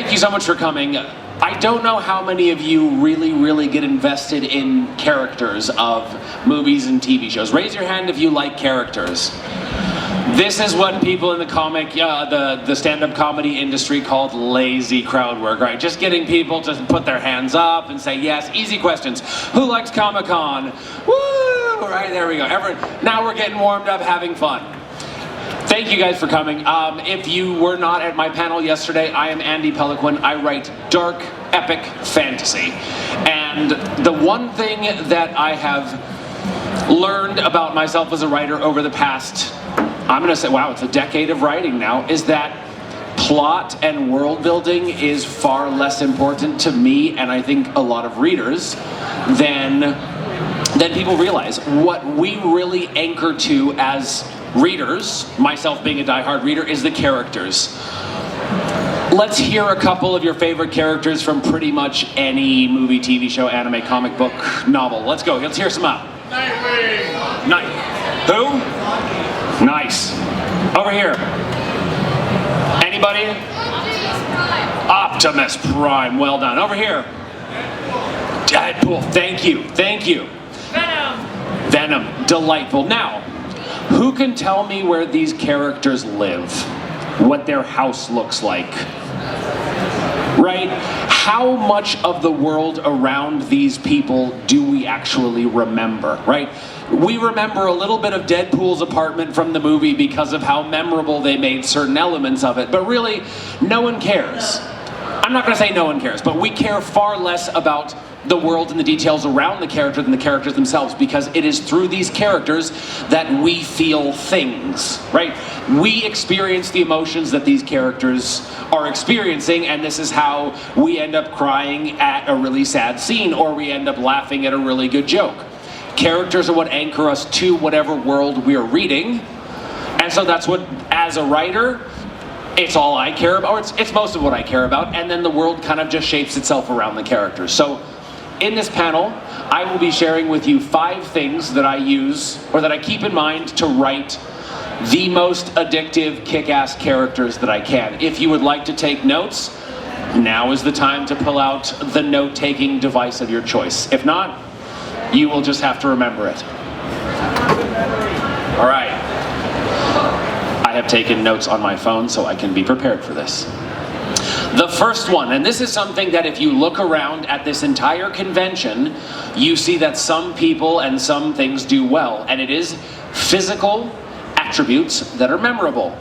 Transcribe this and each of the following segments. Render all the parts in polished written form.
Thank you so much for coming. I don't know how many of you really get invested in characters of movies and TV shows. Raise your hand if you like characters. This is what people in the the stand-up comedy industry called lazy crowd work, right? Just getting people to put their hands up and say yes. Easy questions. Who likes Comic-Con? Woo! Right, there we go. Now we're getting warmed up, having fun. Thank you guys for coming. If you were not at my panel yesterday, I am Andy Peloquin. I write dark, epic fantasy. And the one thing that I have learned about myself as a writer over the past, I'm going to say, wow, it's a decade of writing now, is that plot and world building is far less important to me, and I think a lot of readers, than people realize. What we really anchor to as readers, myself being a diehard reader, is the characters. Let's hear a couple of your favorite characters from pretty much any movie, TV show, anime, comic book, novel. Let's go. Let's hear some out. Nightwing. Who? Nice. Over here. Anybody? Optimus Prime. Well done. Over here. Deadpool. Thank you. Thank you. Venom. Delightful. Now, who can tell me where these characters live? What their house looks like? Right? How much of the world around these people do we actually remember? Right? We remember a little bit of Deadpool's apartment from the movie because of how memorable they made certain elements of it, but really, no one cares. I'm not going to say no one cares, but we care far less about the world and the details around the character than the characters themselves, because it is through these characters that we feel things, right? We experience the emotions that these characters are experiencing, and this is how we end up crying at a really sad scene, or we end up laughing at a really good joke. Characters are what anchor us to whatever world we're reading, and so that's what, as a writer, it's all I care about, or it's most of what I care about, and then the world kind of just shapes itself around the characters. So in this panel, I will be sharing with you 5 things that I use, or that I keep in mind to write the most addictive, kick-ass characters that I can. If you would like to take notes, now is the time to pull out the note-taking device of your choice. If not, you will just have to remember it. All right. I have taken notes on my phone so I can be prepared for this. The first one, and this is something that if you look around at this entire convention, you see that some people and some things do well, and it is physical attributes that are memorable.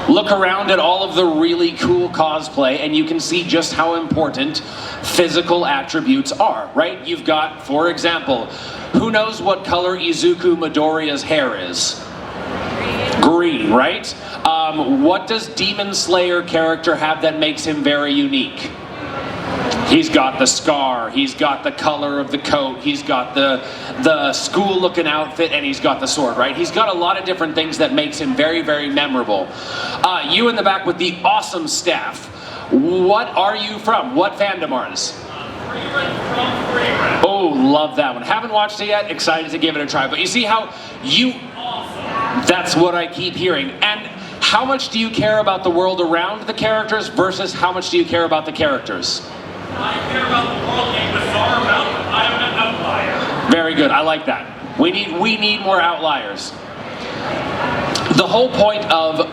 Look around at all of the really cool cosplay, and you can see just how important physical attributes are, right? You've got, for example, who knows what color Izuku Midoriya's hair is? Green, right? What does Demon Slayer character have that makes him very unique? He's got the scar, he's got the color of the coat, he's got the school-looking outfit, and he's got the sword, right? He's got a lot of different things that makes him very memorable. You in the back with the awesome staff. What are you from? What fandom are this? Oh, love that one. Haven't watched it yet, excited to give it a try. But you see how you... That's what I keep hearing. And how much do you care about the world around the characters versus how much do you care about the characters? I care about the world being bizarre about it. I'm an outlier. Very good. I like that. We need more outliers. The whole point of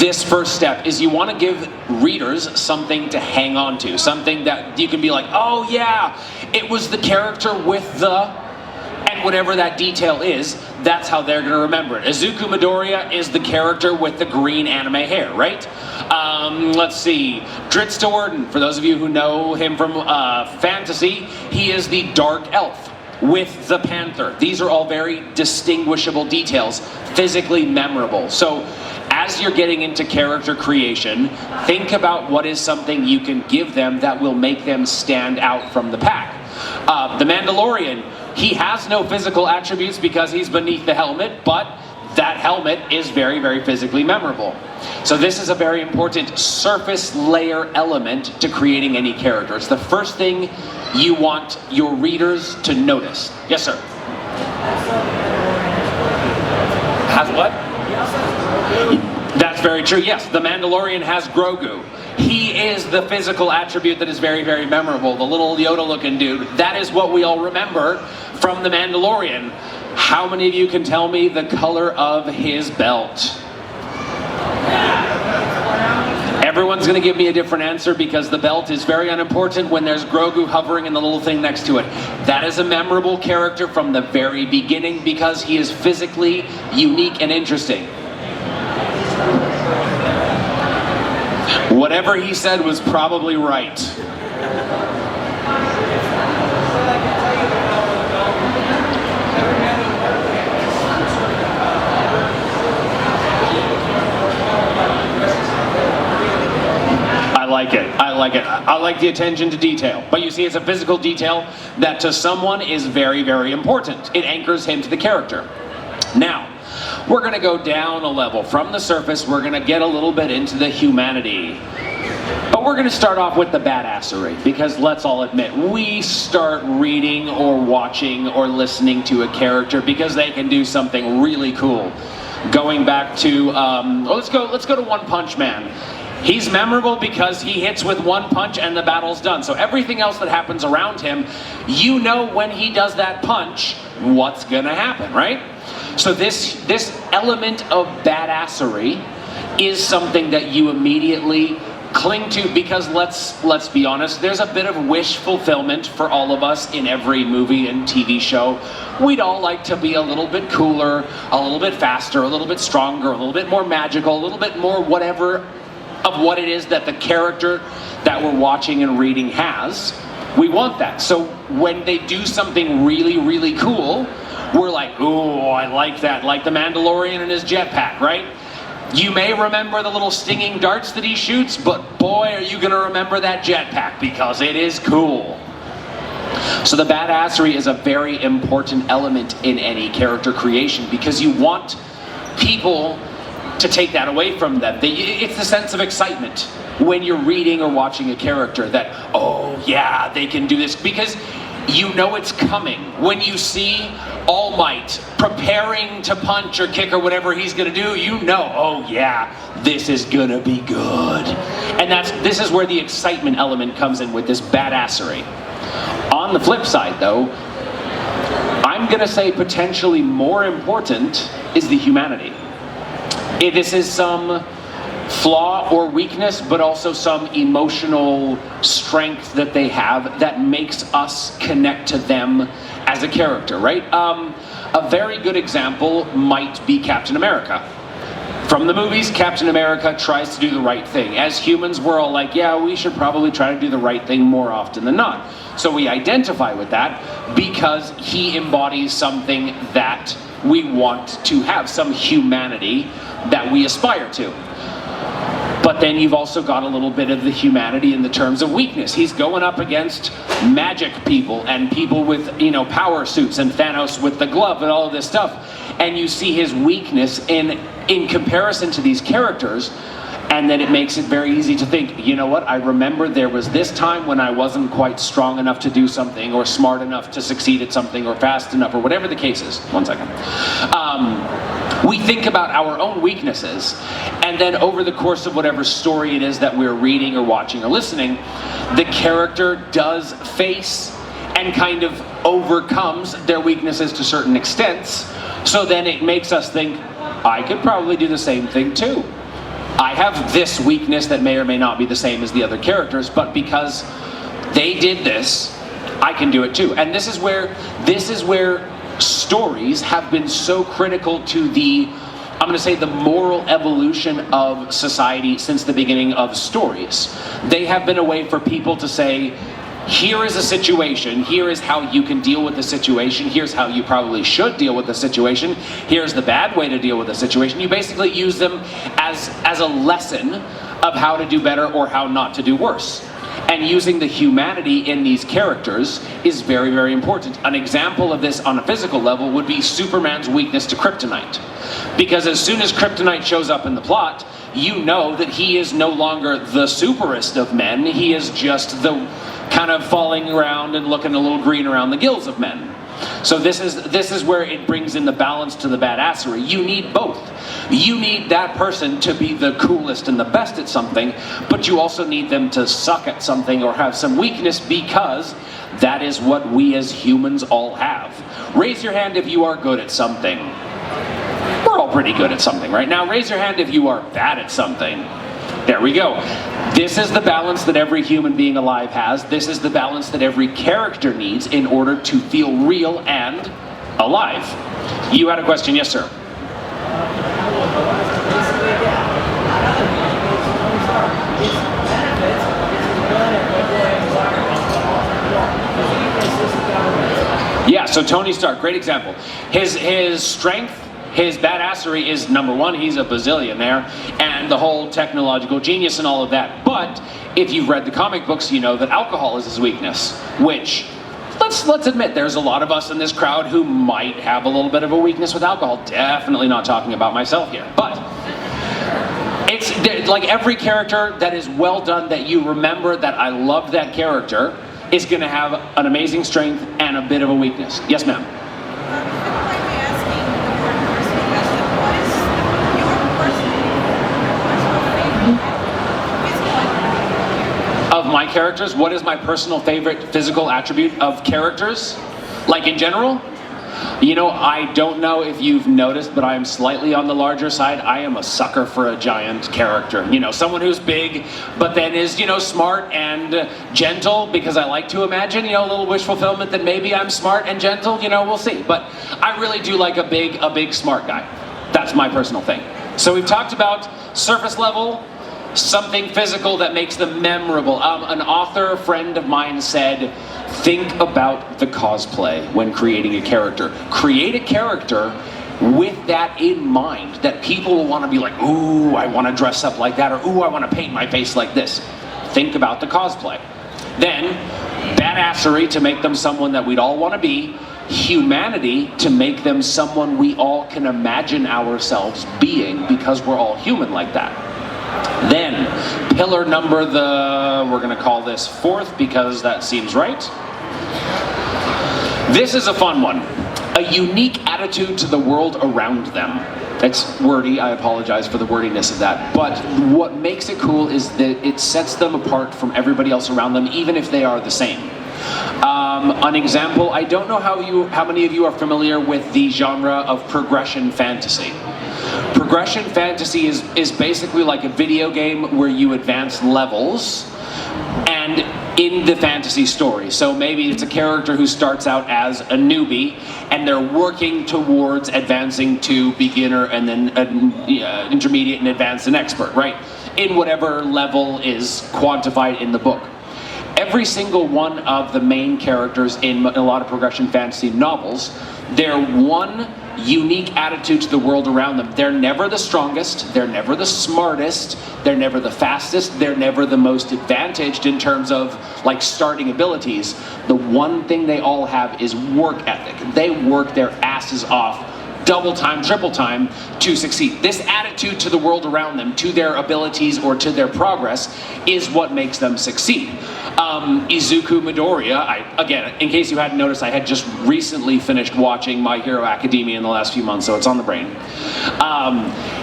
this first step is you want to give readers something to hang on to, something that you can be like, oh yeah, it was the character with the... And whatever that detail is, that's how they're going to remember it. Izuku Midoriya is the character with the green anime hair, right? Let's see. Dritz Do'Urden, for those of you who know him from fantasy, he is the dark elf with the panther. These are all very distinguishable details, physically memorable. So as you're getting into character creation, think about what is something you can give them that will make them stand out from the pack. The Mandalorian, he has no physical attributes because he's beneath the helmet, but that helmet is very physically memorable. So this is a very important surface layer element to creating any character. It's the first thing you want your readers to notice. Yes, sir? Has what? That's very true, yes. The Mandalorian has Grogu. He is the physical attribute that is very, very memorable. The little Yoda-looking dude. That is what we all remember from The Mandalorian. How many of you can tell me the color of his belt? Everyone's going to give me a different answer because the belt is very unimportant when there's Grogu hovering and the little thing next to it. That is a memorable character from the very beginning because he is physically unique and interesting. Whatever he said was probably right. I like it. I like it. I like the attention to detail. But you see, it's a physical detail that to someone is very, very important. It anchors him to the character. Now, we're going to go down a level. From the surface, we're going to get a little bit into the humanity. But we're going to start off with the badassery, because let's all admit, we start reading or watching or listening to a character because they can do something really cool. Going back to, let's go to One Punch Man. He's memorable because he hits with one punch and the battle's done. So everything else that happens around him, you know when he does that punch, what's gonna happen, right? So this element of badassery is something that you immediately cling to because let's be honest, there's a bit of wish fulfillment for all of us in every movie and TV show. We'd all like to be a little bit cooler, a little bit faster, a little bit stronger, a little bit more magical, a little bit more whatever of what it is that the character that we're watching and reading has. We want that. So when they do something really, really cool, we're like, ooh, I like that. Like the Mandalorian and his jetpack, right? You may remember the little stinging darts that he shoots, but boy, are you gonna remember that jetpack because it is cool. So the badassery is a very important element in any character creation because you want people to take that away from them. It's the sense of excitement when you're reading or watching a character that, oh yeah, they can do this, because you know it's coming. When you see All Might preparing to punch or kick or whatever he's gonna do, you know, oh yeah, this is gonna be good. And this is where the excitement element comes in with this badassery. On the flip side though, I'm gonna say potentially more important is the humanity. This is some flaw or weakness, but also some emotional strength that they have that makes us connect to them as a character, right? A very good example might be Captain America. From the movies, Captain America tries to do the right thing. As humans, we're all like, yeah, we should probably try to do the right thing more often than not. So we identify with that because he embodies something that we want to have, some humanity that we aspire to. But then you've also got a little bit of the humanity in the terms of weakness. He's going up against magic people and people with, you know, power suits and Thanos with the glove and all of this stuff. And you see his weakness in comparison to these characters. And then it makes it very easy to think, you know what, I remember there was this time when I wasn't quite strong enough to do something or smart enough to succeed at something or fast enough or whatever the case is. One second. We think about our own weaknesses, and then over the course of whatever story it is that we're reading or watching or listening, the character does face and kind of overcomes their weaknesses to certain extents. So then it makes us think, I could probably do the same thing too. I have this weakness that may or may not be the same as the other characters, but because they did this, I can do it too. And this is where stories have been so critical to the, I'm going to say, the moral evolution of society since the beginning of stories. They have been a way for people to say, here is a situation, here is how you can deal with the situation, here's how you probably should deal with the situation, here's the bad way to deal with the situation. You basically use them as a lesson of how to do better or how not to do worse. And using the humanity in these characters is very, very important. An example of this on a physical level would be Superman's weakness to kryptonite. Because as soon as kryptonite shows up in the plot, you know that he is no longer the superest of men, he is just the kind of falling around and looking a little green around the gills of men. So this is where it brings in the balance to the badassery. You need both. You need that person to be the coolest and the best at something, but you also need them to suck at something or have some weakness, because that is what we as humans all have. Raise your hand if you are good at something. We're all pretty good at something, right? Now raise your hand if you are bad at something. There we go. This is the balance that every human being alive has. This is the balance that every character needs in order to feel real and alive. You had a question, yes sir? Yeah, so Tony Stark, great example. His strength, his badassery is number one, he's a bazillionaire, and the whole technological genius and all of that. But if you've read the comic books, you know that alcohol is his weakness, which, let's admit, there's a lot of us in this crowd who might have a little bit of a weakness with alcohol. Definitely not talking about myself here. But it's like every character that is well done, that you remember that I love that character, is going to have an amazing strength and a bit of a weakness. Yes, ma'am. Of my characters, what is my personal favorite physical attribute of characters? Like in general? You know, I don't know if you've noticed, but I am slightly on the larger side. I am a sucker for a giant character. You know, someone who's big, but then is, you know, smart and gentle, because I like to imagine, you know, a little wish fulfillment that maybe I'm smart and gentle, you know, we'll see. But I really do like a big smart guy. That's my personal thing. So we've talked about surface level, something physical that makes them memorable. An author friend of mine said, think about the cosplay when creating a character. Create a character with that in mind, that people will want to be like, ooh, I want to dress up like that, or ooh, I want to paint my face like this. Think about the cosplay. Then, badassery to make them someone that we'd all want to be. Humanity to make them someone we all can imagine ourselves being, because we're all human like that. Then, pillar number we're going to call this 4th because that seems right. This is a fun one. A unique attitude to the world around them. It's wordy, I apologize for the wordiness of that. But what makes it cool is that it sets them apart from everybody else around them, even if they are the same. An example, I don't know how many of you are familiar with the genre of progression fantasy. Progression fantasy is basically like a video game where you advance levels and in the fantasy story. So maybe it's a character who starts out as a newbie and they're working towards advancing to beginner and then intermediate and advanced and expert, right? In whatever level is quantified in the book. Every single one of the main characters in a lot of progression fantasy novels, their one unique attitude to the world around them. They're never the strongest, they're never the smartest, they're never the fastest, they're never the most advantaged in terms of like starting abilities. The one thing they all have is work ethic. They work their asses off, double time, triple time to succeed. This attitude to the world around them, to their abilities or to their progress, is what makes them succeed. Izuku Midoriya, again, in case you hadn't noticed, I had just recently finished watching My Hero Academia in the last few months, so it's on the brain.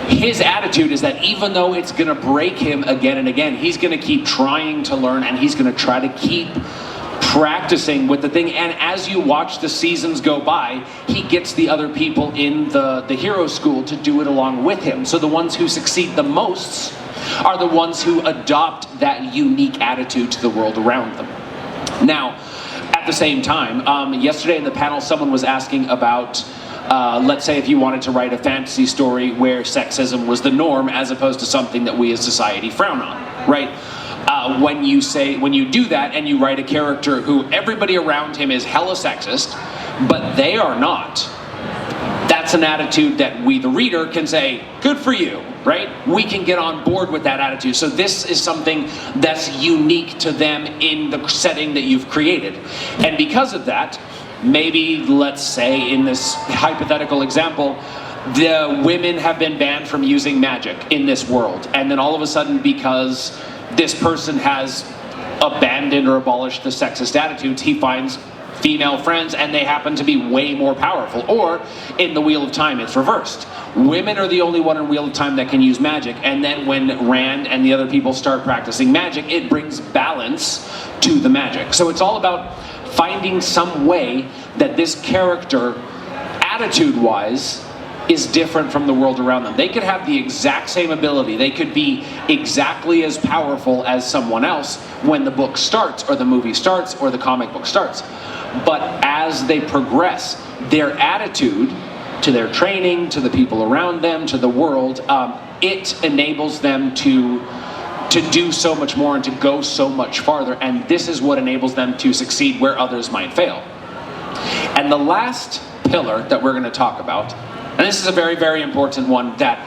His attitude is that even though it's gonna break him again and again, he's gonna keep trying to learn, and he's gonna try to keep practicing with the thing. And as you watch the seasons go by, he gets the other people in the hero school to do it along with him. So the ones who succeed the most are the ones who adopt that unique attitude to the world around them. Now, at the same time, yesterday in the panel, someone was asking about, let's say if you wanted to write a fantasy story where sexism was the norm as opposed to something that we as society frown on, right? When you do that and you write a character who everybody around him is hella sexist, but they are not, that's an attitude that we, the reader, can say, good for you, right? We can get on board with that attitude. So this is something that's unique to them in the setting that you've created. And because of that, maybe, let's say in this hypothetical example, the women have been banned from using magic in this world. And then all of a sudden, because this person has abandoned or abolished the sexist attitudes, he finds female friends, and they happen to be way more powerful. Or in the Wheel of Time, it's reversed. Women are the only one in Wheel of Time that can use magic, and then when Rand and the other people start practicing magic, it brings balance to the magic. So it's all about finding some way that this character, attitude-wise, is different from the world around them. They could have the exact same ability. They could be exactly as powerful as someone else when the book starts, or the movie starts, or the comic book starts. But as they progress, their attitude to their training, to the people around them, to the world, it enables them to do so much more and to go so much farther. And this is what enables them to succeed where others might fail. And the last pillar that we're going to talk about, and this is a very, very important one that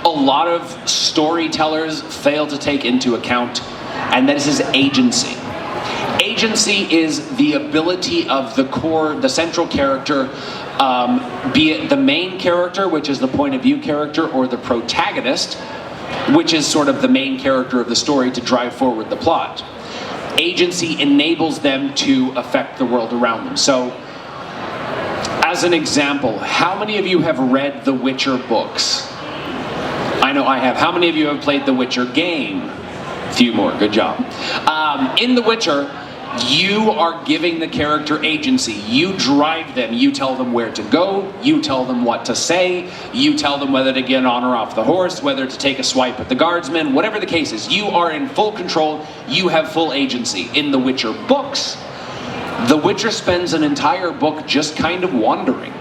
a lot of storytellers fail to take into account, and this is agency. Agency is the ability of the central character, be it the main character, which is the point of view character, or the protagonist, which is sort of the main character of the story, to drive forward the plot. Agency enables them to affect the world around them. So, as an example, how many of you have read the Witcher books? I know I have. How many of you have played the Witcher game? A few more, good job. In the Witcher, you are giving the character agency. You drive them. You tell them where to go. You tell them what to say. You tell them whether to get on or off the horse, whether to take a swipe at the guardsman, whatever the case is. You are in full control. You have full agency. In the Witcher books, the Witcher spends an entire book just kind of wandering.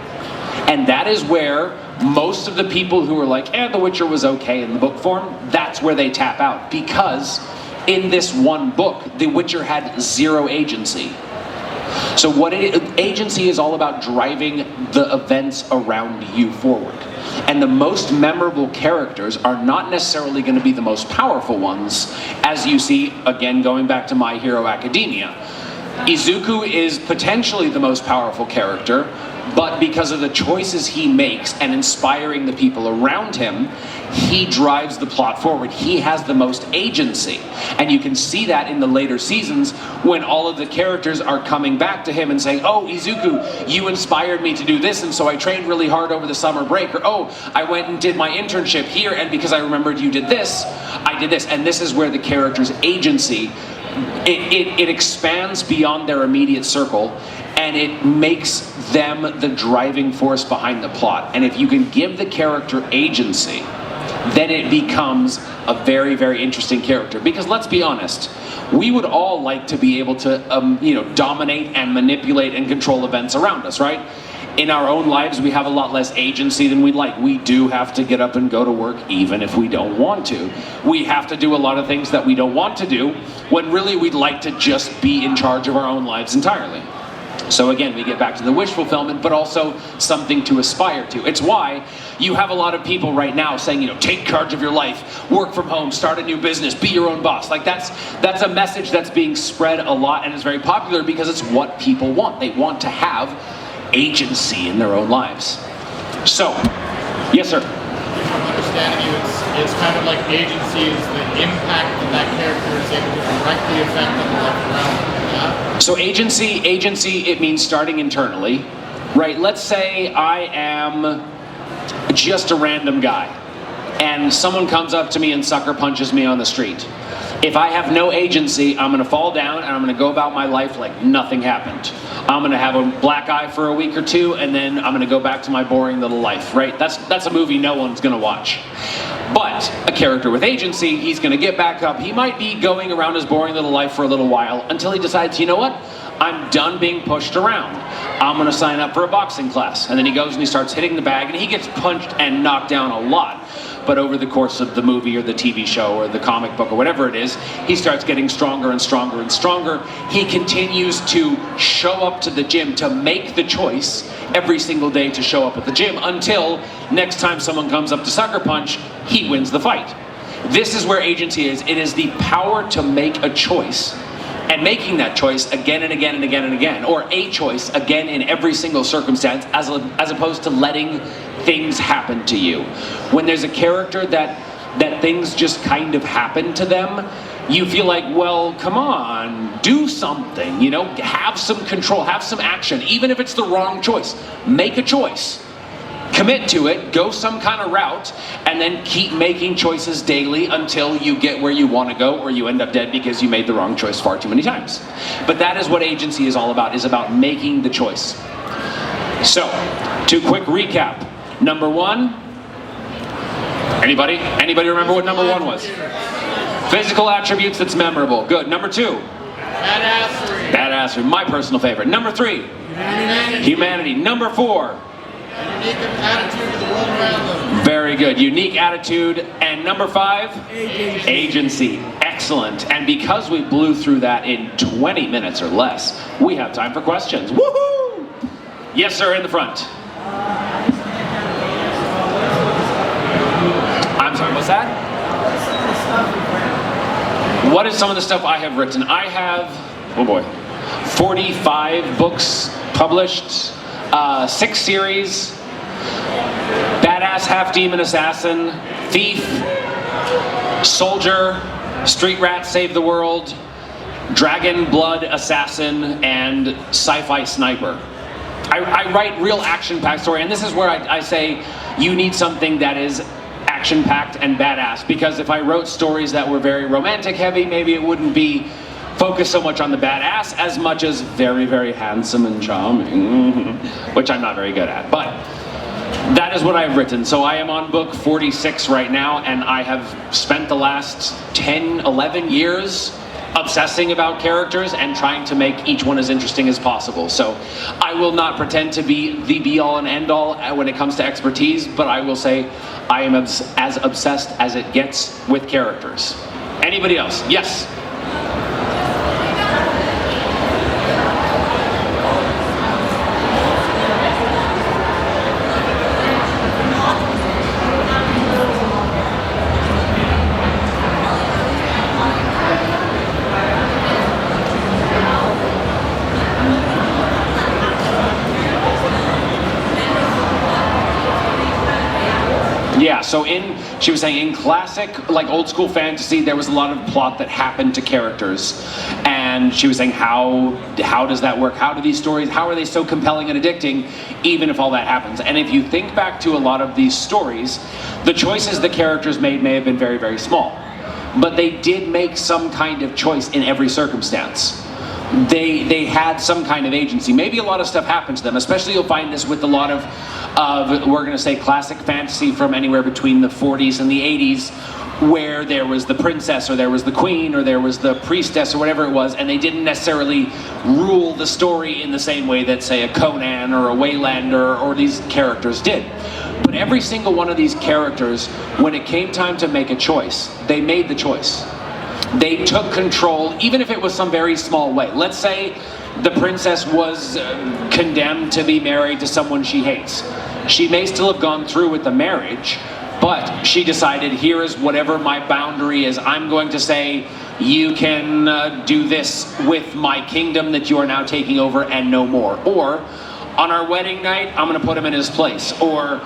And that is where most of the people who are like, The Witcher was okay in the book form, that's where they tap out. Because in this one book, The Witcher had zero agency. So agency is all about driving the events around you forward. And the most memorable characters are not necessarily going to be the most powerful ones, as you see, again, going back to My Hero Academia. Izuku is potentially the most powerful character, but because of the choices he makes and inspiring the people around him, he drives the plot forward. He has the most agency. And you can see that in the later seasons when all of the characters are coming back to him and saying, oh, Izuku, you inspired me to do this, and so I trained really hard over the summer break. Or, oh, I went and did my internship here, and because I remembered you did this, I did this. And this is where the character's agency, it expands beyond their immediate circle, and it makes them the driving force behind the plot. And if you can give the character agency, then it becomes a very, very interesting character. Because let's be honest, we would all like to be able to dominate and manipulate and control events around us, right? In our own lives, we have a lot less agency than we'd like. We do have to get up and go to work even if we don't want to. We have to do a lot of things that we don't want to do when really we'd like to just be in charge of our own lives entirely. So again, we get back to the wish fulfillment, but also something to aspire to. It's why you have a lot of people right now saying, take charge of your life, work from home, start a new business, be your own boss. Like that's a message that's being spread a lot, and is very popular because it's what people want. They want to have agency in their own lives. So, yes, sir. If I'm understanding you, it's kind of like agency is the impact that character is able to directly affect on the life around them. Yeah? So agency, it means starting internally, right? Let's say I am just a random guy, and someone comes up to me and sucker punches me on the street. If I have no agency, I'm going to fall down and I'm going to go about my life like nothing happened. I'm going to have a black eye for a week or two, and then I'm going to go back to my boring little life, right? That's a movie no one's going to watch. But a character with agency, he's going to get back up. He might be going around his boring little life for a little while until he decides, you know what? I'm done being pushed around. I'm going to sign up for a boxing class. And then he goes and he starts hitting the bag, and he gets punched and knocked down a lot. But over the course of the movie or the TV show or the comic book or whatever it is, he starts getting stronger and stronger and stronger. He continues to show up to the gym, to make the choice every single day to show up at the gym, until next time someone comes up to sucker punch, he wins the fight. This is where agency is. It is the power to make a choice, and making that choice again and again and again and again, or a choice again in every single circumstance, as opposed to letting things happen to you. When there's a character that things just kind of happen to them, you feel like, well, come on, do something, you know, have some control, have some action, even if it's the wrong choice. Make a choice. Commit to it, go some kind of route, and then keep making choices daily until you get where you want to go, or you end up dead because you made the wrong choice far too many times. But that is what agency is all about, is about making the choice. So, to quick recap. Number one, anybody remember what number one was? Physical attributes that's memorable. Good. Number two. Badassery. Badassery. My personal favorite. Number three. Humanity. Number four. Unique attitude to the world around them. Very good. Unique attitude. And number five. Agency. Excellent. And because we blew through that in 20 minutes or less, we have time for questions. Woohoo! Yes, sir, in the front. I'm sorry, what's that? What is some of the stuff I have written? I have, oh boy, 45 books published, 6 series, Badass Half-Demon Assassin, Thief, Soldier, Street Rat Save the World, Dragon Blood Assassin, and Sci-Fi Sniper. I write real action-packed story, and this is where I say you need something that is action-packed and badass, because if I wrote stories that were very romantic heavy, maybe it wouldn't be focused so much on the badass as much as very, very handsome and charming, which I'm not very good at, but that is what I've written. So I am on book 46 right now, and I have spent the last 10, 11 years obsessing about characters and trying to make each one as interesting as possible. So I will not pretend to be the be-all and end-all when it comes to expertise, but I will say I am as obsessed as it gets with characters. Anybody else? Yes? Yeah, so she was saying in classic, like old school fantasy, there was a lot of plot that happened to characters. And she was saying, how does that work? How do these stories, how are they so compelling and addicting, even if all that happens? And if you think back to a lot of these stories, the choices the characters made may have been very, very small. But they did make some kind of choice in every circumstance. They had some kind of agency. Maybe a lot of stuff happened to them, especially you'll find this with a lot of we're going to say classic fantasy from anywhere between the 40s and the 80s, where there was the princess or there was the queen or there was the priestess or whatever it was, and they didn't necessarily rule the story in the same way that, say, a Conan or a Waylander or these characters did. But every single one of these characters, when it came time to make a choice, they made the choice. They took control, even if it was some very small way. Let's say the princess was condemned to be married to someone she hates. She may still have gone through with the marriage, but she decided, here is whatever my boundary is. I'm going to say, you can do this with my kingdom that you are now taking over and no more. Or, on our wedding night, I'm going to put him in his place. Or,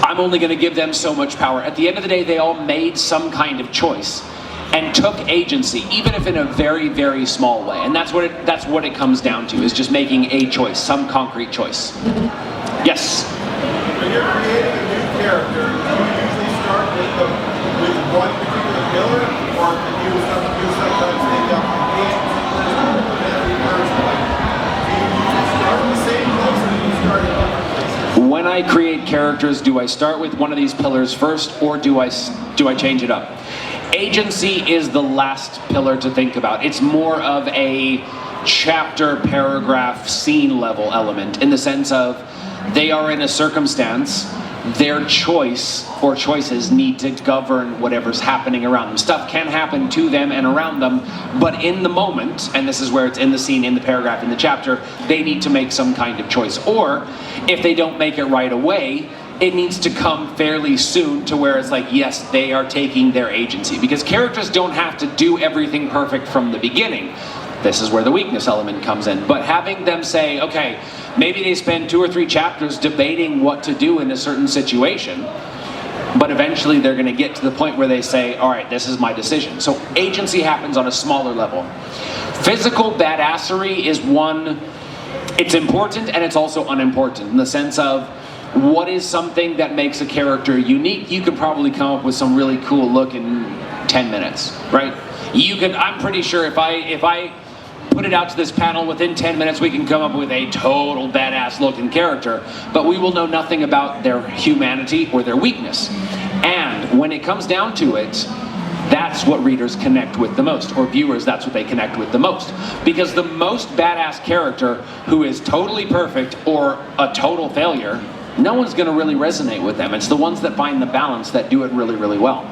I'm only going to give them so much power. At the end of the day, they all made some kind of choice and took agency, even if in a very, very small way. And that's what it comes down to, is just making a choice, some concrete choice. Yes? When you're creating a new character, do you usually start with one particular pillar, or can you sometimes take out the every person? Do you usually start in the same place, or do you start in different places? When I create characters, do I start with one of these pillars first, or do I change it up? Agency is the last pillar to think about. It's more of a chapter, paragraph, scene level element, in the sense of they are in a circumstance, their choice or choices need to govern whatever's happening around them. Stuff can happen to them and around them, but in the moment, and this is where it's in the scene, in the paragraph, in the chapter, they need to make some kind of choice. Or if they don't make it right away, it needs to come fairly soon to where it's like, yes, they are taking their agency. Because characters don't have to do everything perfect from the beginning. This is where the weakness element comes in. But having them say, okay, maybe they spend 2 or 3 chapters debating what to do in a certain situation, But eventually they're going to get to the point where they say, all right, this is my decision. So agency happens on a smaller level. Physical badassery is one, it's important and it's also unimportant in the sense of what is something that makes a character unique. You could probably come up with some really cool look in 10 minutes, right? You could, I'm pretty sure if I put it out to this panel, within 10 minutes we can come up with a total badass looking character, but we will know nothing about their humanity or their weakness. And when it comes down to it, that's what readers connect with the most, or viewers, that's what they connect with the most. Because the most badass character who is totally perfect or a total failure, no one's gonna really resonate with them. It's the ones that find the balance that do it really, really well.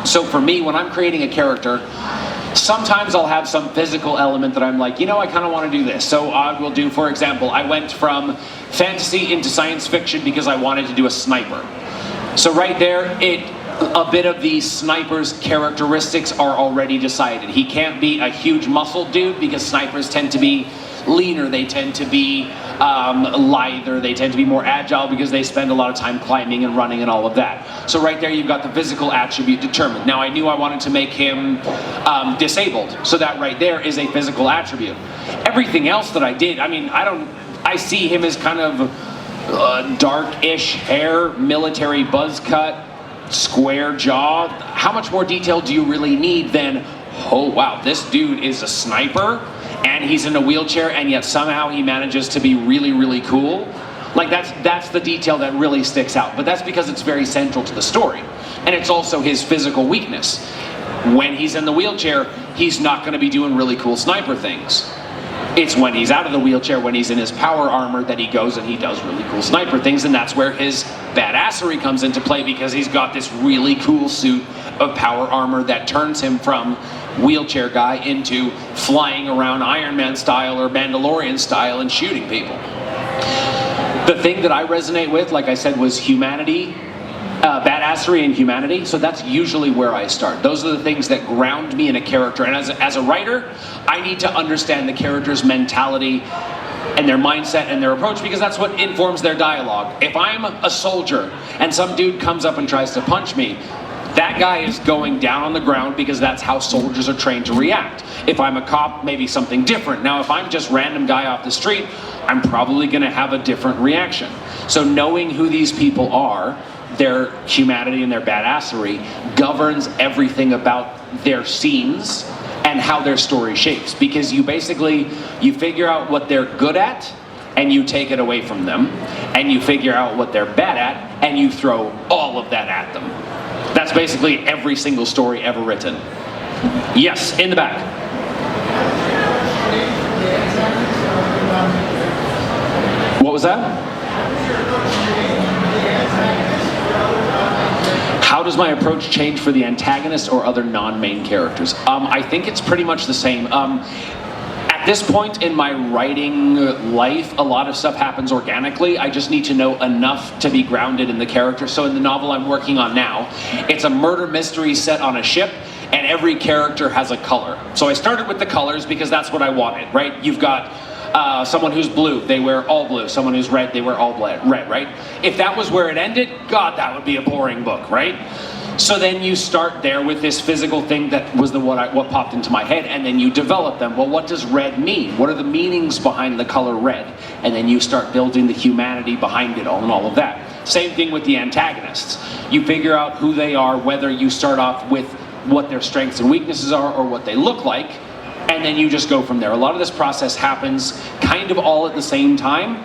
So for me, when I'm creating a character, sometimes I'll have some physical element that I'm like, you know, I kind of want to do this. So I will do, for example, I went from fantasy into science fiction because I wanted to do a sniper. So right there, a bit of the sniper's characteristics are already decided. He can't be a huge muscle dude because snipers tend to be leaner, they tend to be lither, they tend to be more agile because they spend a lot of time climbing and running and all of that. So right there you've got the physical attribute determined. Now I knew I wanted to make him disabled, so that right there is a physical attribute. Everything else that I did, I mean, I see him as kind of dark-ish hair, military buzz cut, square jaw. How much more detail do you really need than, oh wow, this dude is a sniper and he's in a wheelchair and yet somehow he manages to be really, really cool? Like that's the detail that really sticks out. But that's because it's very central to the story. And it's also his physical weakness. When he's in the wheelchair, he's not going to be doing really cool sniper things. It's when he's out of the wheelchair, when he's in his power armor, that he goes and he does really cool sniper things, and that's where his badassery comes into play, because he's got this really cool suit of power armor that turns him from wheelchair guy into flying around Iron Man style or Mandalorian style and shooting people. The thing that I resonate with, like I said, was humanity, badassery and humanity, so that's usually where I start. Those are the things that ground me in a character, and as a writer, I need to understand the character's mentality and their mindset and their approach, because that's what informs their dialogue. If I'm a soldier and some dude comes up and tries to punch me, that guy is going down on the ground because that's how soldiers are trained to react. If I'm a cop, maybe something different. Now, if I'm just random guy off the street, I'm probably gonna have a different reaction. So knowing who these people are, their humanity and their badassery, governs everything about their scenes and how their story shapes. Because you figure out what they're good at and you take it away from them, and you figure out what they're bad at and you throw all of that at them. That's basically every single story ever written. Yes, in the back. What was that? How does my approach change for the antagonist or other non-main characters? I think it's pretty much the same. At this point in my writing life, a lot of stuff happens organically. I just need to know enough to be grounded in the character. So in the novel I'm working on now, it's a murder mystery set on a ship, and every character has a color. So I started with the colors because that's what I wanted, right? You've got someone who's blue, they wear all blue. Someone who's red, they wear all red, right? If that was where it ended, God, that would be a boring book, right? So then you start there with this physical thing that was what popped into my head, and then you develop them. Well, what does red mean? What are the meanings behind the color red? And then you start building the humanity behind it all and all of that. Same thing with the antagonists. You figure out who they are, whether you start off with what their strengths and weaknesses are or what they look like, and then you just go from there. A lot of this process happens kind of all at the same time,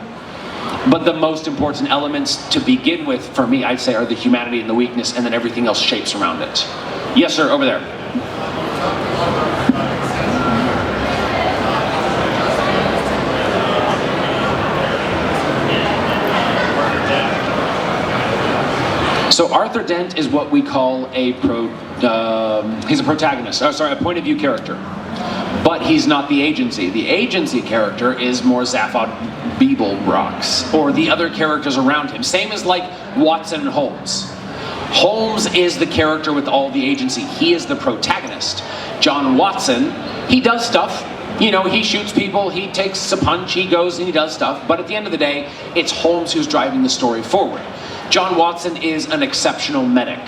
but the most important elements to begin with, for me, I'd say, are the humanity and the weakness, and then everything else shapes around it. Yes, sir, over there. So Arthur Dent is what we call he's a protagonist, a point of view character. But he's not the agency. The agency character is more Zaphod Beeblebrox, or the other characters around him. Same as like Watson and Holmes. Holmes is the character with all the agency. He is the protagonist. John Watson, he does stuff. You know, he shoots people, he takes a punch, he goes and he does stuff. But at the end of the day, it's Holmes who's driving the story forward. John Watson is an exceptional medic,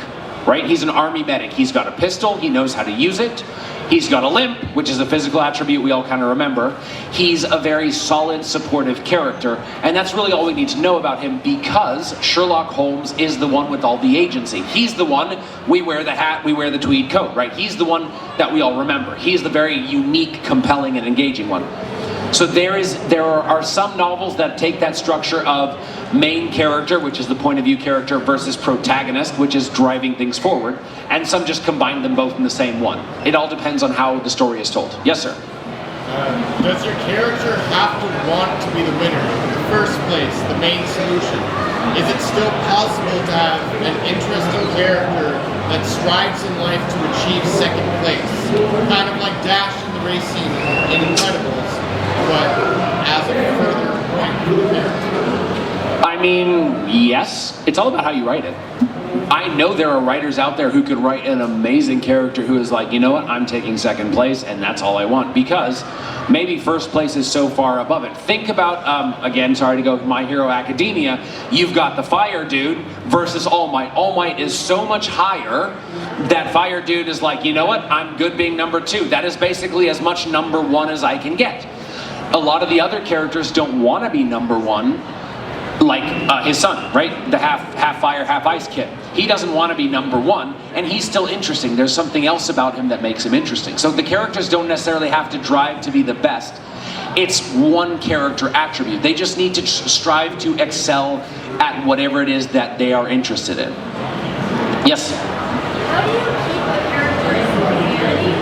right? He's an army medic. He's got a pistol, he knows how to use it. He's got a limp, which is a physical attribute we all kind of remember. He's a very solid, supportive character, and that's really all we need to know about him because Sherlock Holmes is the one with all the agency. He's the one, we wear the hat, we wear the tweed coat, right? He's the one that we all remember. He's the very unique, compelling, and engaging one. So there are some novels that take that structure of main character, which is the point of view character, versus protagonist, which is driving things forward, and some just combine them both in the same one. It all depends on how the story is told. Yes, sir? Does your character have to want to be the winner in the first place, the main solution? Is it still possible to have an interesting character that strives in life to achieve second place? Kind of like Dash in the race scene in Incredibles, but as a further point for the character. I mean, yes. It's all about how you write it. I know there are writers out there who could write an amazing character who is like, you know what, I'm taking second place and that's all I want, because maybe first place is so far above it. Think about, again, sorry to go with My Hero Academia, you've got the Fire Dude versus All Might. All Might is so much higher that Fire Dude is like, you know what, I'm good being number 2. That is basically as much number 1 as I can get. A lot of the other characters don't want to be number 1, like his son, right? The half fire, half ice kid. He doesn't want to be number 1, and he's still interesting. There's something else about him that makes him interesting. So the characters don't necessarily have to drive to be the best. It's one character attribute. They just need to strive to excel at whatever it is that they are interested in. Yes? How do you keep the character in humanity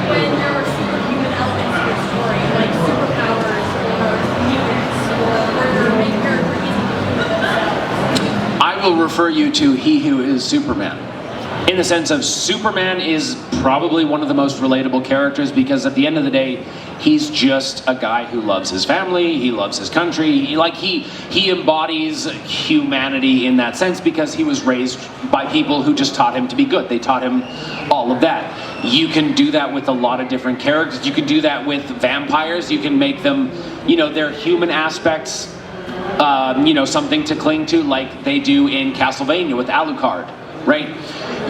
when there are superhuman elements to your story, like superpowers or mutants, or where your main character isn't human himself? I will refer you to He Who Is Superman. In the sense of Superman is probably one of the most relatable characters because at the end of the day, he's just a guy who loves his family, he loves his country, he embodies humanity in that sense because he was raised by people who just taught him to be good. They taught him all of that. You can do that with a lot of different characters. You can do that with vampires. You can make them, their human aspects, something to cling to like they do in Castlevania with Alucard, right?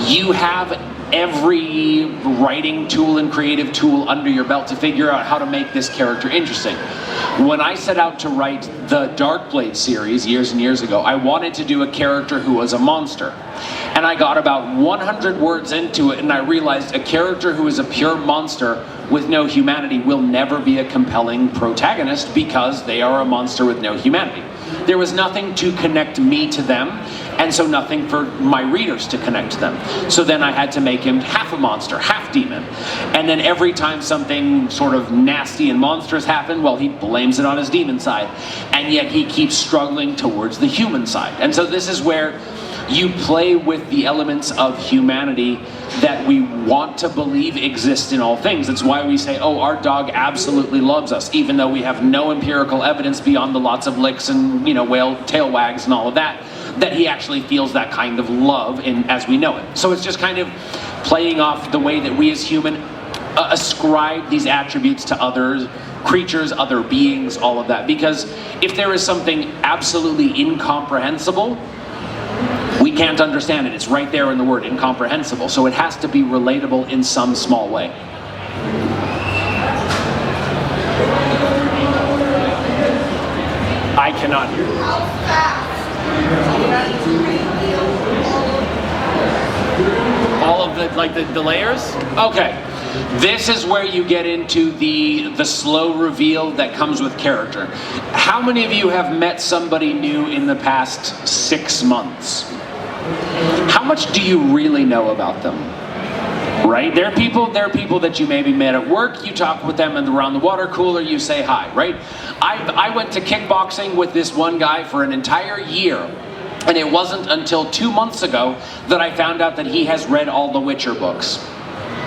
You have every writing tool and creative tool under your belt to figure out how to make this character interesting. When I set out to write the Darkblade series years and years ago, I wanted to do a character who was a monster. And I got about 100 words into it and I realized a character who is a pure monster with no humanity will never be a compelling protagonist because they are a monster with no humanity. There was nothing to connect me to them, and so nothing for my readers to connect to them. So then I had to make him half a monster, half demon. And then every time something sort of nasty and monstrous happened, well, he blames it on his demon side. And yet he keeps struggling towards the human side. And so this is where you play with the elements of humanity that we want to believe exist in all things. It's why we say, oh, our dog absolutely loves us, even though we have no empirical evidence beyond the lots of licks and, whale tail wags and all of that, that he actually feels that kind of love as we know it. So it's just kind of playing off the way that we as human ascribe these attributes to other creatures, other beings, all of that. Because if there is something absolutely incomprehensible, we can't understand it. It's right there in the word, incomprehensible. So it has to be relatable in some small way. I cannot hear you. How fast All of the layers? Okay. This is where you get into the slow reveal that comes with character. How many of you have met somebody new in the past 6 months? How much do you really know about them? Right? There are people that you maybe met at work, you talk with them around the water cooler, you say hi, right? I went to kickboxing with this one guy for an entire year, and it wasn't until 2 months ago that I found out that he has read all the Witcher books.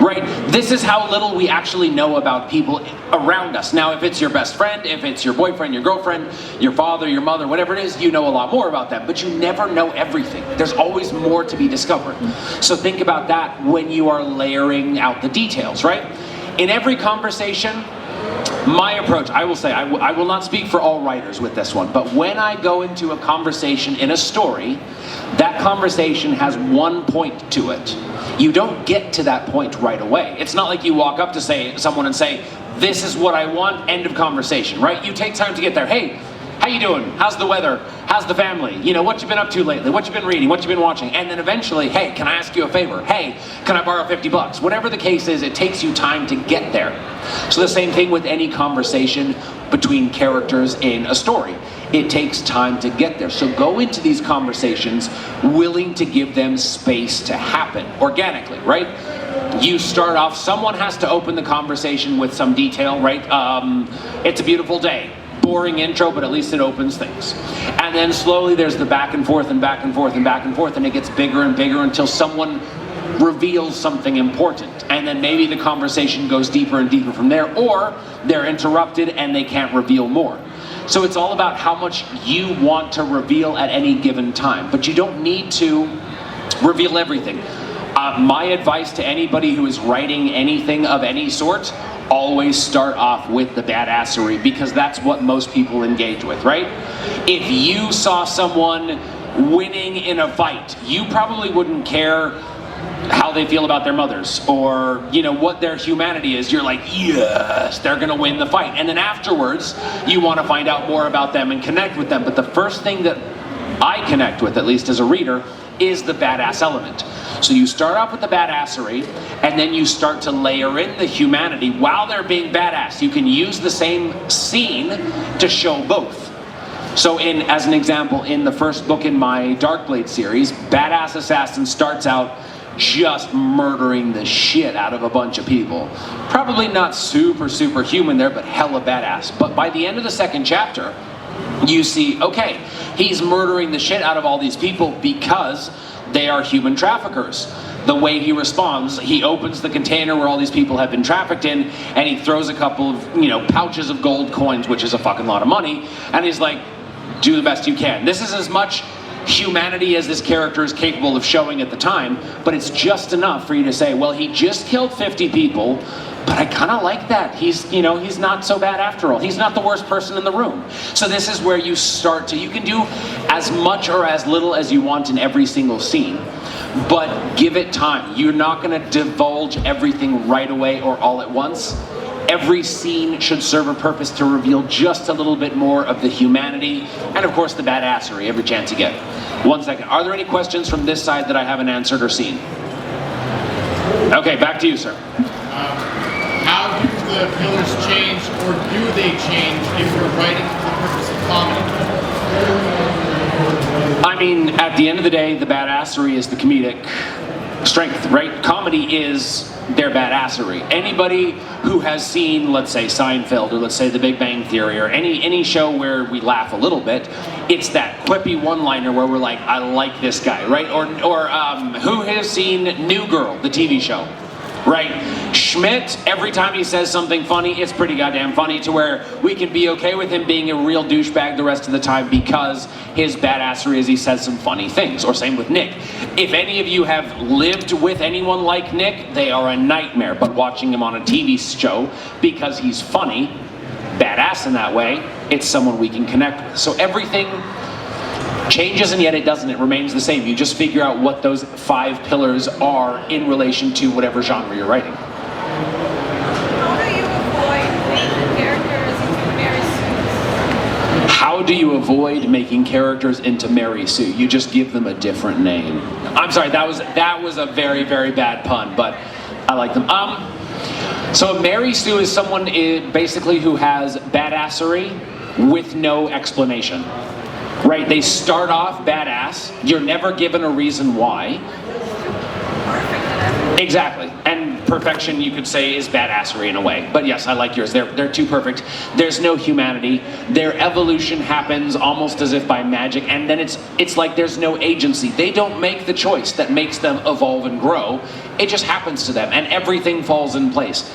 Right? This is how little we actually know about people around us. Now, if it's your best friend, if it's your boyfriend, your girlfriend, your father, your mother, whatever it is, you know a lot more about them. But you never know everything. There's always more to be discovered. So think about that when you are layering out the details, right? In every conversation, My approach, I will say, I will not speak for all writers with this one, but when I go into a conversation in a story, that conversation has one point to it. You don't get to that point right away. It's not like you walk up to someone and say, this is what I want, end of conversation, right? You take time to get there. Hey, how you doing? How's the weather? How's the family? You know, what you been up to lately? What you been reading? What you been watching? And then eventually, hey, can I ask you a favor? Hey, can I borrow $50? Whatever the case is, it takes you time to get there. So the same thing with any conversation between characters in a story. It takes time to get there. So go into these conversations willing to give them space to happen organically, right? You start off, someone has to open the conversation with some detail, right? It's a beautiful day. Boring intro, but at least it opens things. And then slowly there's the back and forth and back and forth and back and forth, and it gets bigger and bigger until someone reveals something important. And then maybe the conversation goes deeper and deeper from there, or they're interrupted and they can't reveal more. So it's all about how much you want to reveal at any given time, but you don't need to reveal everything. My advice to anybody who is writing anything of any sort, always start off with the badassery, because that's what most people engage with, right? If you saw someone winning in a fight, you probably wouldn't care how they feel about their mothers, or you know what their humanity is. You're like, yes, they're gonna win the fight. And then afterwards, you wanna find out more about them and connect with them. But the first thing that I connect with, at least as a reader, is the badass element. So you start off with the badassery, and then you start to layer in the humanity while they're being badass. You can use the same scene to show both. So as an example, in the first book in my Darkblade series, Badass Assassin starts out just murdering the shit out of a bunch of people. Probably not super human there, but hella badass. But by the end of the second chapter, you see, okay, he's murdering the shit out of all these people because they are human traffickers. The way he responds, he opens the container where all these people have been trafficked in, and he throws a couple of, pouches of gold coins, which is a fucking lot of money, and he's like, do the best you can. This is as much humanity as this character is capable of showing at the time, but it's just enough for you to say, well, he just killed 50 people, but I kind of like that. He's not so bad after all. He's not the worst person in the room. So this is where you start you can do as much or as little as you want in every single scene, but give it time. You're not going to divulge everything right away or all at once. Every scene should serve a purpose to reveal just a little bit more of the humanity, and of course the badassery every chance you get. 1 second. Are there any questions from this side that I haven't answered or seen? Okay, back to you, sir. How do the pillars change, or do they change if you're writing for the purpose of comedy? I mean, at the end of the day, the badassery is the comedic strength, right? Comedy is their badassery. Anybody who has seen, let's say, Seinfeld, or let's say The Big Bang Theory, or any show where we laugh a little bit, it's that quippy one-liner where we're like, I like this guy, right? Or who has seen New Girl, the TV show? Right? Schmidt, every time he says something funny, it's pretty goddamn funny, to where we can be okay with him being a real douchebag the rest of the time because his badassery is he says some funny things. Or same with Nick. If any of you have lived with anyone like Nick, they are a nightmare. But watching him on a TV show, because he's funny, badass in that way, it's someone we can connect with. So everything changes, and yet it doesn't. It remains the same. You just figure out what those 5 pillars are in relation to whatever genre you're writing. How do you avoid making characters into Mary Sue? You just give them a different name. I'm sorry, that was a very bad pun, but I like them. So Mary Sue is someone basically who has badassery with no explanation. Right, they start off badass. You're never given a reason why. Exactly, and perfection, you could say, is badassery in a way. But yes, I like yours. They're too perfect. There's no humanity. Their evolution happens almost as if by magic, and then it's like there's no agency. They don't make the choice that makes them evolve and grow. It just happens to them, and everything falls in place.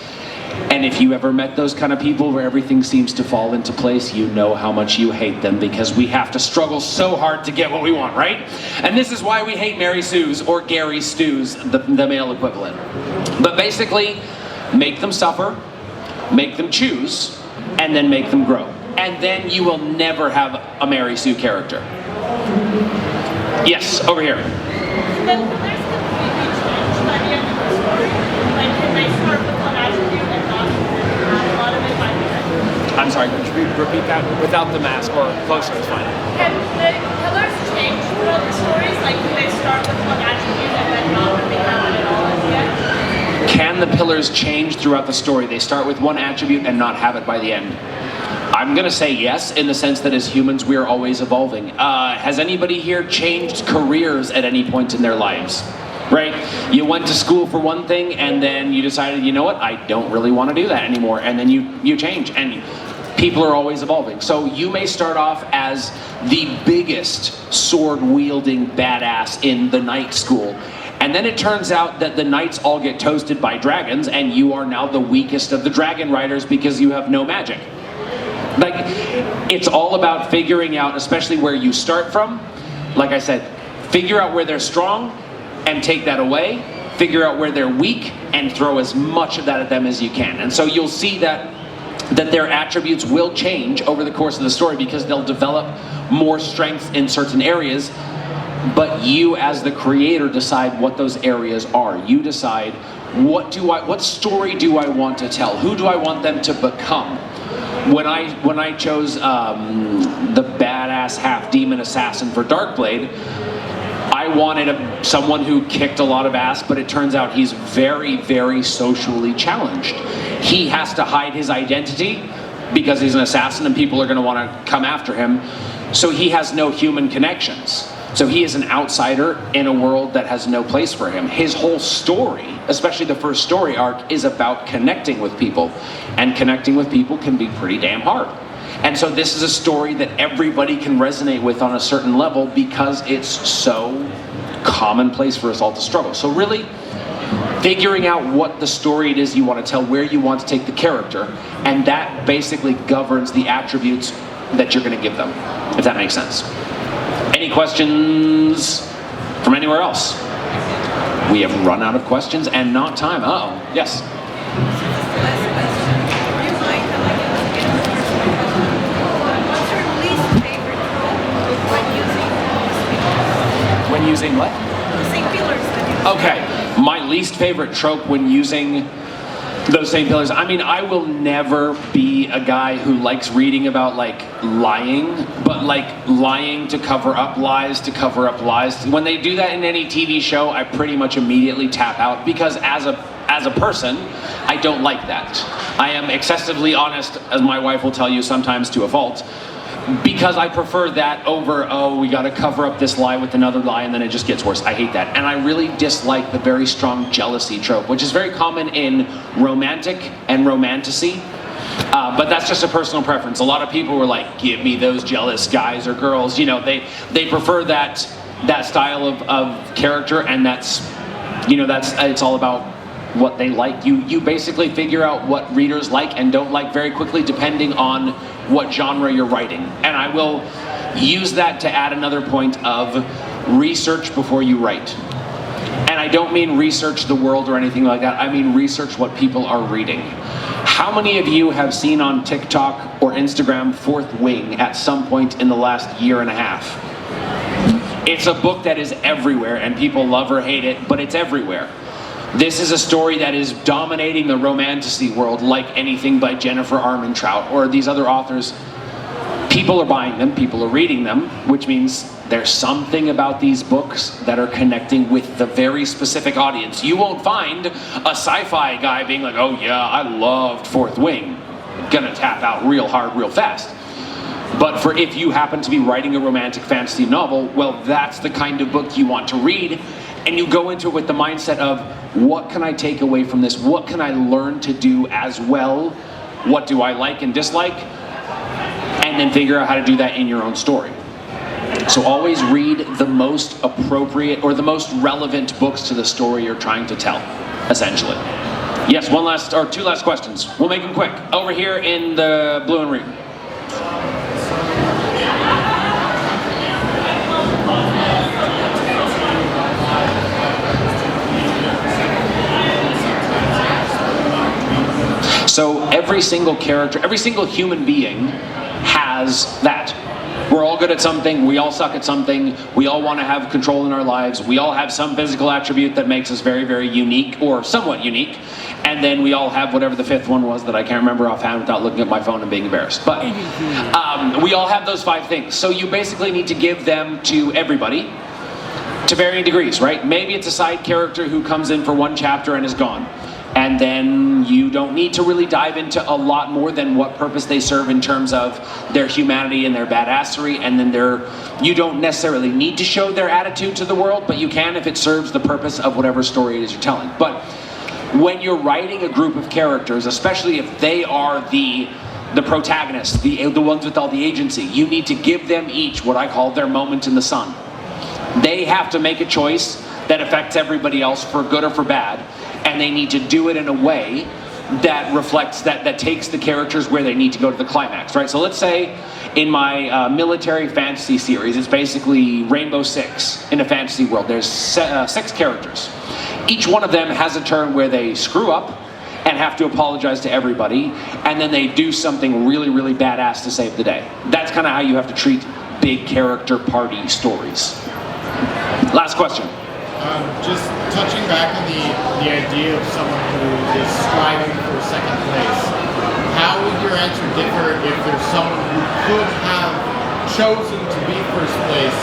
And if you ever met those kind of people where everything seems to fall into place, you know how much you hate them, because we have to struggle so hard to get what we want, right? And this is why we hate Mary Sue's or Gary Stu's, the male equivalent. But basically, make them suffer, make them choose, and then make them grow. And then you will never have a Mary Sue character. Yes, over here. Then there's completely changed by the end of the story. Like, can they start with one attribute and not add a lot of it by the end? I'm sorry, could you repeat that without the mask or closer is fine. Can the pillars change throughout the stories? Like, do they start with one attribute and then not really have it at all at the end? Can the pillars change throughout the story? They start with one attribute and not have it by the end. I'm gonna say yes, in the sense that as humans we are always evolving. Has anybody here changed careers at any point in their lives? Right? You went to school for one thing and then you decided, you know what, I don't really want to do that anymore, and then you change, and people are always evolving. So you may start off as the biggest sword-wielding badass in the night school, and then it turns out that the knights all get toasted by dragons, and you are now the weakest of the dragon riders because you have no magic. Like, it's all about figuring out, especially where you start from. Like I said, figure out where they're strong and take that away. Figure out where they're weak and throw as much of that at them as you can. And so you'll see that their attributes will change over the course of the story because they'll develop more strength in certain areas. But you, as the creator, decide what those areas are. You decide, what story do I want to tell? Who do I want them to become? When I chose the badass half-demon assassin for Darkblade, I wanted someone who kicked a lot of ass, but it turns out he's very, very socially challenged. He has to hide his identity because he's an assassin and people are going to want to come after him. So he has no human connections. So he is an outsider in a world that has no place for him. His whole story, especially the first story arc, is about connecting with people. And connecting with people can be pretty damn hard. And so this is a story that everybody can resonate with on a certain level because it's so commonplace for us all to struggle. So really, figuring out what the story it is you want to tell, where you want to take the character, and that basically governs the attributes that you're going to give them, if that makes sense. Any questions from anywhere else? We have run out of questions and not time. Uh-oh. Yes. When using what? The same pillars. Okay. My least favorite trope when using those same pillars. I mean, I will never be a guy who likes reading about like lying, but like lying to cover up lies to cover up lies. When they do that in any TV show, I pretty much immediately tap out because as a person, I don't like that. I am excessively honest, as my wife will tell you sometimes to a fault, because I prefer that over, oh, we gotta cover up this lie with another lie and then it just gets worse. I hate that. And I really dislike the very strong jealousy trope, which is very common in romantic and romantasy. But that's just a personal preference. A lot of people were like, give me those jealous guys or girls. You know, they prefer that style of character, and it's all about what they like. You basically figure out what readers like and don't like very quickly depending on what genre you're writing. And I will use that to add another point of research before you write. And I don't mean research the world or anything like that. I mean research what people are reading. How many of you have seen on TikTok or Instagram Fourth Wing at some point in the last year and a half? It's a book that is everywhere and people love or hate it, but it's everywhere. This is a story that is dominating the romantasy world like anything by Jennifer Armentrout or these other authors. People are buying them, people are reading them, which means there's something about these books that are connecting with the very specific audience. You won't find a sci-fi guy being like, oh yeah, I loved Fourth Wing. Gonna tap out real hard, real fast. But for if you happen to be writing a romantic fantasy novel, well, that's the kind of book you want to read. And you go into it with the mindset of, what can I take away from this? What can I learn to do as well? What do I like and dislike? And then figure out how to do that in your own story. So always read the most appropriate or the most relevant books to the story you're trying to tell, essentially. Yes, two last questions. We'll make them quick. Over here in the blue and green. So every single character, every single human being has that. We're all good at something, we all suck at something, we all want to have control in our lives, we all have some physical attribute that makes us very, very unique, or somewhat unique, and then we all have whatever the fifth one was that I can't remember offhand without looking at my phone and being embarrassed. But we all have those 5 things. So you basically need to give them to everybody to varying degrees, right? Maybe it's a side character who comes in for 1 chapter and is gone. And then you don't need to really dive into a lot more than what purpose they serve in terms of their humanity and their badassery, and then you don't necessarily need to show their attitude to the world, but you can if it serves the purpose of whatever story it is you're telling. But when you're writing a group of characters, especially if they are the protagonists, the ones with all the agency, you need to give them each what I call their moment in the sun. They have to make a choice that affects everybody else for good or for bad, and they need to do it in a way that reflects, that takes the characters where they need to go to the climax, right? So let's say in my military fantasy series, it's basically Rainbow Six in a fantasy world. There's 6 characters. Each one of them has a turn where they screw up and have to apologize to everybody, and then they do something really, really badass to save the day. That's kind of how you have to treat big character party stories. Last question. Just touching back on the idea of someone who is striving for second place, how would your answer differ if there's someone who could have chosen to be first place,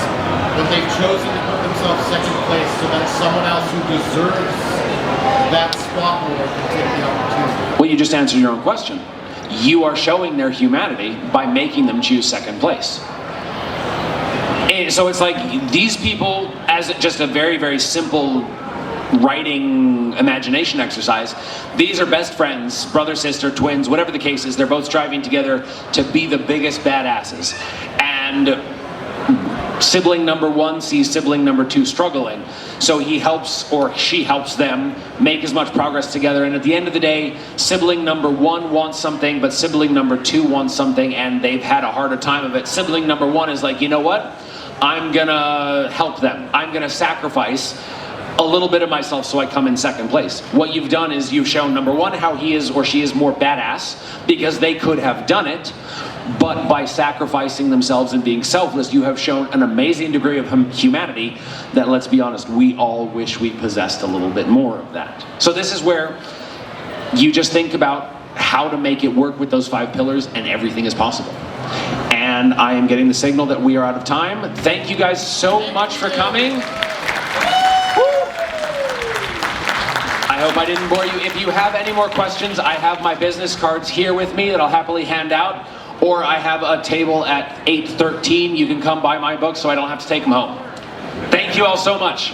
but they've chosen to put themselves second place so that someone else who deserves that spot more can take the opportunity? Well, you just answered your own question. You are showing their humanity by making them choose second place. So it's like these people, as just a very, very simple writing imagination exercise, these are best friends, brother, sister, twins, whatever the case is. They're both striving together to be the biggest badasses. And sibling number 1 sees sibling number 2 struggling. So he helps, or she helps them make as much progress together. And at the end of the day, sibling number 1 wants something, but sibling number 2 wants something, and they've had a harder time of it. Sibling number 1 is like, you know what? I'm gonna help them. I'm gonna sacrifice a little bit of myself so I come in second place. What you've done is you've shown number 1 how he is or she is more badass, because they could have done it, but by sacrificing themselves and being selfless, you have shown an amazing degree of humanity that, let's be honest, we all wish we possessed a little bit more of that. So this is where you just think about how to make it work with those 5 pillars, and everything is possible. And I am getting the signal that we are out of time. Thank you guys so much for coming. I hope I didn't bore you. If you have any more questions, I have my business cards here with me that I'll happily hand out, or I have a table at 813. You can come buy my books so I don't have to take them home. Thank you all so much.